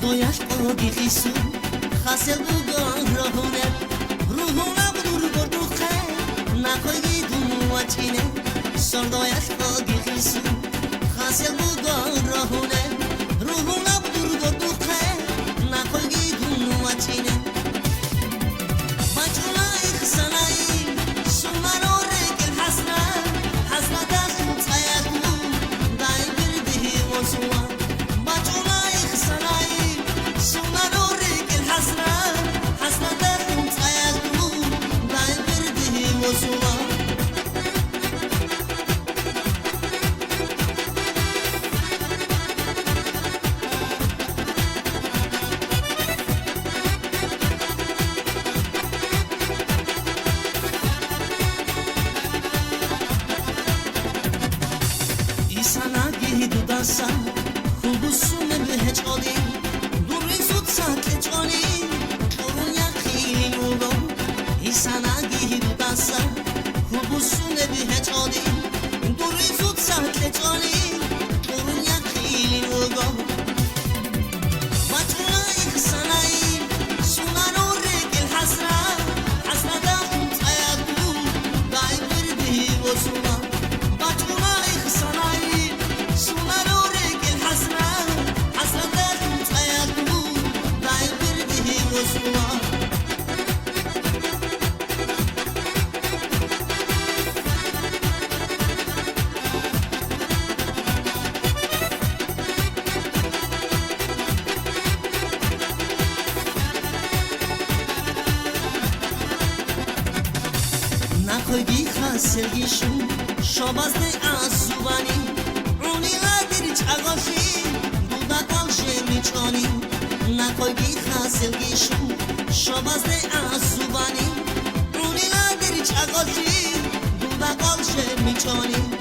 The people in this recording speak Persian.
سردایش قادی خیسو خسل بگاه راهونه روحونه بدور بردو خیر نخواهی دونو و چینه سردایش قادی خیسو خسل بگاه راهونه روحونه بدور بردو خیر نخواهی دونو و چینه مجرولای خسنایی سومنو رکل حسنه حسنه دستو تایکو دای بردهی وزوان مجرولای خسنایی سومنو رکل حسنه حسنه دستو تایکو دای بردهی وزوان سنگی دو دسته خوب سومه به هجادی دوری زود ساکت جانی قرون یخیلی نوگو ای سنگی دو دسته خوب سومه به هجادی دوری زود ساکت جانی قرون یخیلی نوگو مجرولای خسنایی سونانو رگل حسنه حسنه دخون تایگو دای بردهی وزوان مجرولای خسنایی سونانو رگل حسنه حسنه دخون تایگو دای بردهی وزوان نخواهی خسرگیشون شابازده از زوبانی رونی لگریچ اگاشی دودکال شمیچانی نخواهی خسرگیشون شابازده از زوبانی رونی لگریچ اگاشی دودکال شمیچانی